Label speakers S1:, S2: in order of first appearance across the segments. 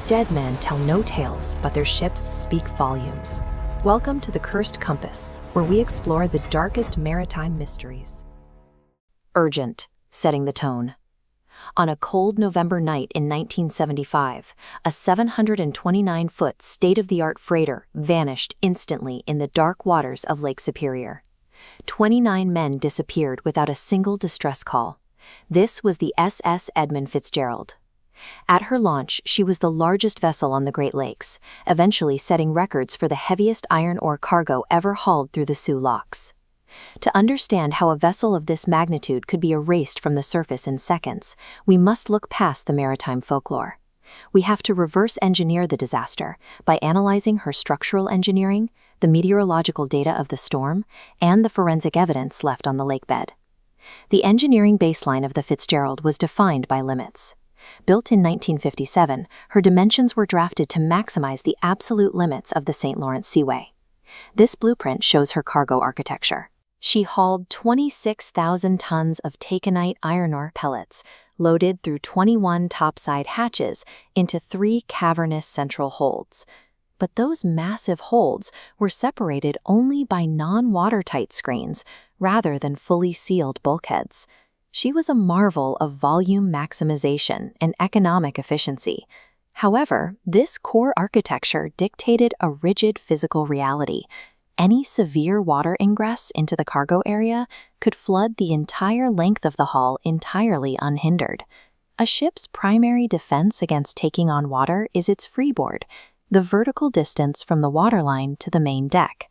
S1: Dead men tell no tales, but their ships speak volumes. Welcome to the Cursed Compass, where we explore the darkest maritime mysteries. Urgent, setting the tone. On a cold November night in 1975, a 729-foot state-of-the-art freighter vanished instantly in the dark waters of Lake Superior. 29 men disappeared without a single distress call. This was the SS Edmund Fitzgerald. At her launch, she was the largest vessel on the Great Lakes, eventually setting records for the heaviest iron ore cargo ever hauled through the Soo locks. To understand how a vessel of this magnitude could be erased from the surface in seconds, we must look past the maritime folklore. We have to reverse engineer the disaster by analyzing her structural engineering, the meteorological data of the storm, and the forensic evidence left on the lakebed. The engineering baseline of the Fitzgerald was defined by limits. Built in 1957, her dimensions were drafted to maximize the absolute limits of the St. Lawrence Seaway. This blueprint shows her cargo architecture. She hauled 26,000 tons of taconite iron ore pellets, loaded through 21 topside hatches into 3 cavernous central holds. But those massive holds were separated only by non-watertight screens rather than fully sealed bulkheads. She was a marvel of volume maximization and economic efficiency. However, this core architecture dictated a rigid physical reality. Any severe water ingress into the cargo area could flood the entire length of the hull entirely unhindered. A ship's primary defense against taking on water is its freeboard, the vertical distance from the waterline to the main deck.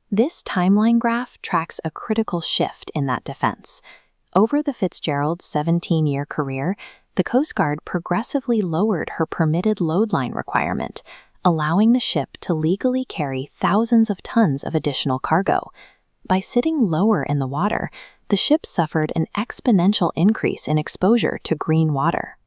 S1: This timeline graph tracks a critical shift in that defense. Over the Fitzgerald's 17-year career, the Coast Guard progressively lowered her permitted load line requirement, allowing the ship to legally carry thousands of tons of additional cargo. By sitting lower in the water, the ship suffered an exponential increase in exposure to green water.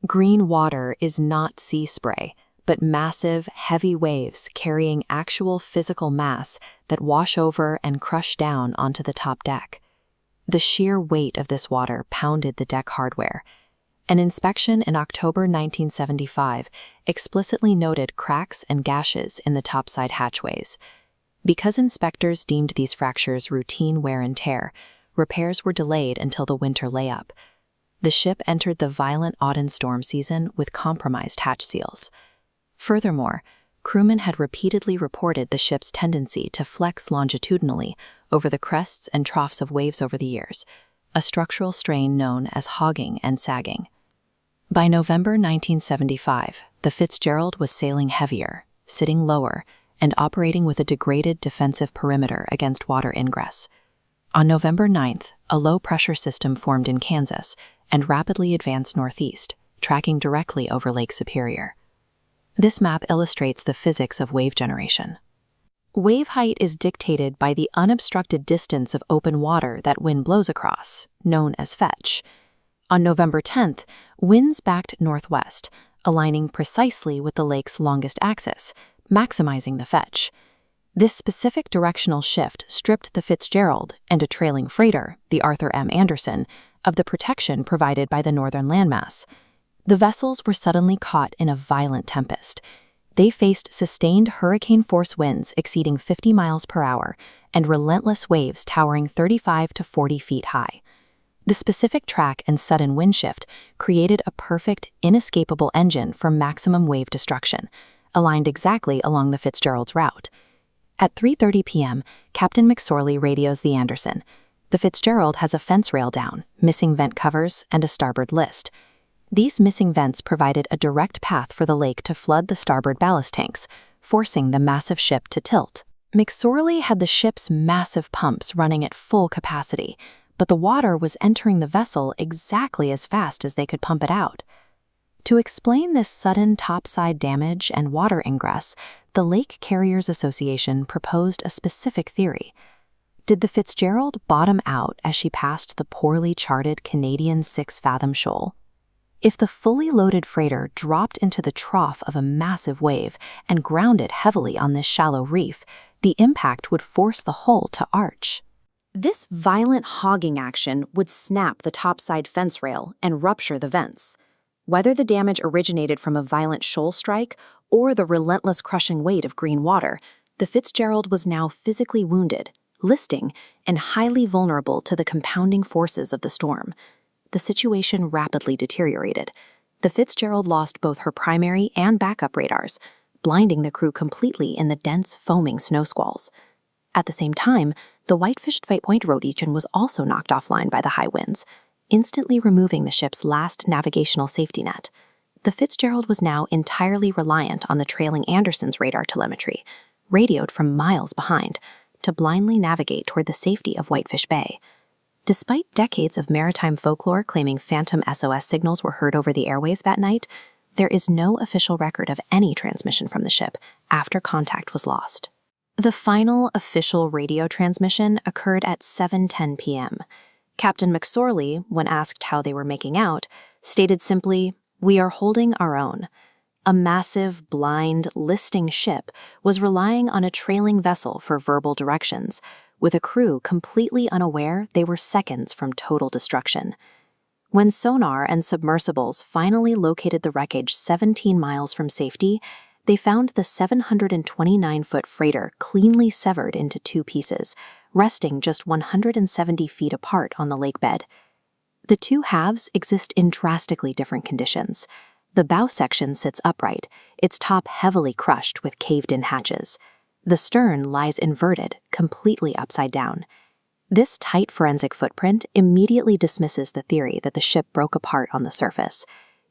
S1: Green water is not sea spray, but massive, heavy waves carrying actual physical mass that wash over and crush down onto the top deck. The sheer weight of this water pounded the deck hardware. An inspection in October 1975 explicitly noted cracks and gashes in the topside hatchways. Because inspectors deemed these fractures routine wear and tear, repairs were delayed until the winter layup. The ship entered the violent autumn storm season with compromised hatch seals. Furthermore, crewmen had repeatedly reported the ship's tendency to flex longitudinally over the crests and troughs of waves over the years, a structural strain known as hogging and sagging. By November 1975, the Fitzgerald was sailing heavier, sitting lower, and operating with a degraded defensive perimeter against water ingress. On November 9th, a low-pressure system formed in Kansas and rapidly advanced northeast, tracking directly over Lake Superior. This map illustrates the physics of wave generation. Wave height is dictated by the unobstructed distance of open water that wind blows across, known as fetch. On November 10th, winds backed northwest, aligning precisely with the lake's longest axis, maximizing the fetch. This specific directional shift stripped the Fitzgerald and a trailing freighter, the Arthur M. Anderson, of the protection provided by the northern landmass. The vessels were suddenly caught in a violent tempest. They faced sustained hurricane-force winds exceeding 50 miles per hour and relentless waves towering 35 to 40 feet high. The specific track and sudden wind shift created a perfect, inescapable engine for maximum wave destruction, aligned exactly along the Fitzgerald's route. At 3:30 p.m., Captain McSorley radios the Anderson. The Fitzgerald has a fence rail down, missing vent covers, and a starboard list. These missing vents provided a direct path for the lake to flood the starboard ballast tanks, forcing the massive ship to tilt. McSorley had the ship's massive pumps running at full capacity, but the water was entering the vessel exactly as fast as they could pump it out. To explain this sudden topside damage and water ingress, the Lake Carriers Association proposed a specific theory. Did the Fitzgerald bottom out as she passed the poorly charted Canadian 6-fathom shoal? If the fully loaded freighter dropped into the trough of a massive wave and grounded heavily on this shallow reef, the impact would force the hull to arch.
S2: This violent hogging action would snap the topside fence rail and rupture the vents.
S1: Whether the damage originated from a violent shoal strike or the relentless crushing weight of green water, the Fitzgerald was now physically wounded, listing, and highly vulnerable to the compounding forces of the storm. The situation rapidly deteriorated. The Fitzgerald lost both her primary and backup radars, blinding the crew completely in the dense, foaming snow squalls. At the same time, the Whitefish Fight Point road region was also knocked offline by the high winds, instantly removing the ship's last navigational safety net. The Fitzgerald was now entirely reliant on the trailing Anderson's radar telemetry, radioed from miles behind, to blindly navigate toward the safety of Whitefish Bay. Despite decades of maritime folklore claiming phantom SOS signals were heard over the airwaves that night, there is no official record of any transmission from the ship after contact was lost. The final official radio transmission occurred at 7:10 p.m. Captain McSorley, when asked how they were making out, stated simply, "We are holding our own." A massive, blind, listing ship was relying on a trailing vessel for verbal directions, with a crew completely unaware they were seconds from total destruction. When sonar and submersibles finally located the wreckage 17 miles from safety, they found the 729-foot freighter cleanly severed into two pieces, resting just 170 feet apart on the lake bed. The two halves exist in drastically different conditions. The bow section sits upright, its top heavily crushed with caved-in hatches. The stern lies inverted, completely upside down. This tight forensic footprint immediately dismisses the theory that the ship broke apart on the surface.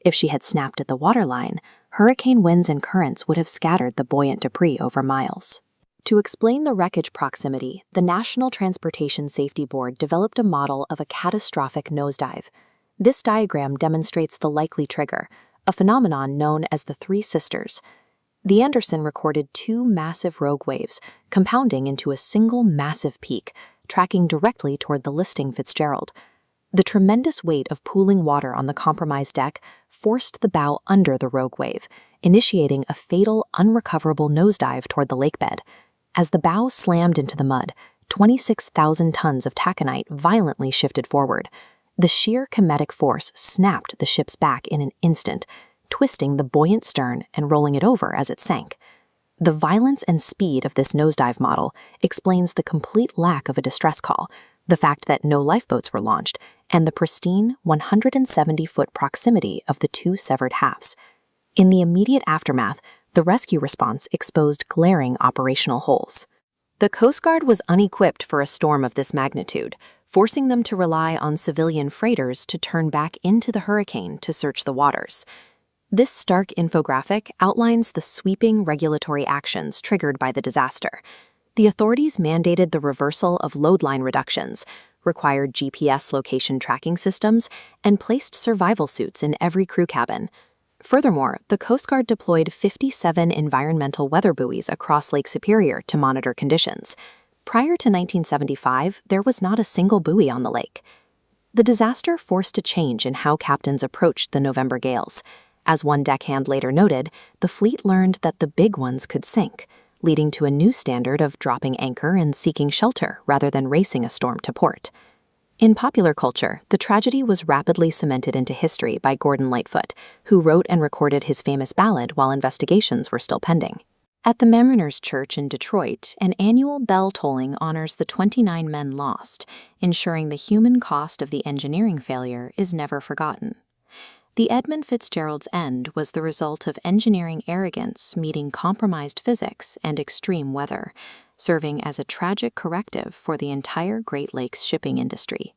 S1: If she had snapped at the waterline, hurricane winds and currents would have scattered the buoyant debris over miles. To explain the wreckage proximity, the National Transportation Safety Board developed a model of a catastrophic nosedive. This diagram demonstrates the likely trigger, a phenomenon known as the Three Sisters. The Anderson recorded two massive rogue waves, compounding into a single massive peak, tracking directly toward the listing Fitzgerald. The tremendous weight of pooling water on the compromised deck forced the bow under the rogue wave, initiating a fatal, unrecoverable nosedive toward the lake bed. As the bow slammed into the mud, 26,000 tons of taconite violently shifted forward. The sheer kinetic force snapped the ship's back in an instant, twisting the buoyant stern and rolling it over as it sank. The violence and speed of this nosedive model explains the complete lack of a distress call, the fact that no lifeboats were launched, and the pristine 170-foot proximity of the two severed halves. In the immediate aftermath, the rescue response exposed glaring operational holes. The Coast Guard was unequipped for a storm of this magnitude, forcing them to rely on civilian freighters to turn back into the hurricane to search the waters. This stark infographic outlines the sweeping regulatory actions triggered by the disaster. The authorities mandated the reversal of load line reductions, required GPS location tracking systems, and placed survival suits in every crew cabin. Furthermore, the Coast Guard deployed 57 environmental weather buoys across Lake Superior to monitor conditions. Prior to 1975, there was not a single buoy on the lake. The disaster forced a change in how captains approached the November gales. As one deckhand later noted, the fleet learned that the big ones could sink, leading to a new standard of dropping anchor and seeking shelter rather than racing a storm to port. In popular culture, the tragedy was rapidly cemented into history by Gordon Lightfoot, who wrote and recorded his famous ballad while investigations were still pending. At the Mariners' Church in Detroit, an annual bell tolling honors the 29 men lost, ensuring the human cost of the engineering failure is never forgotten. The Edmund Fitzgerald's end was the result of engineering arrogance meeting compromised physics and extreme weather, serving as a tragic corrective for the entire Great Lakes shipping industry.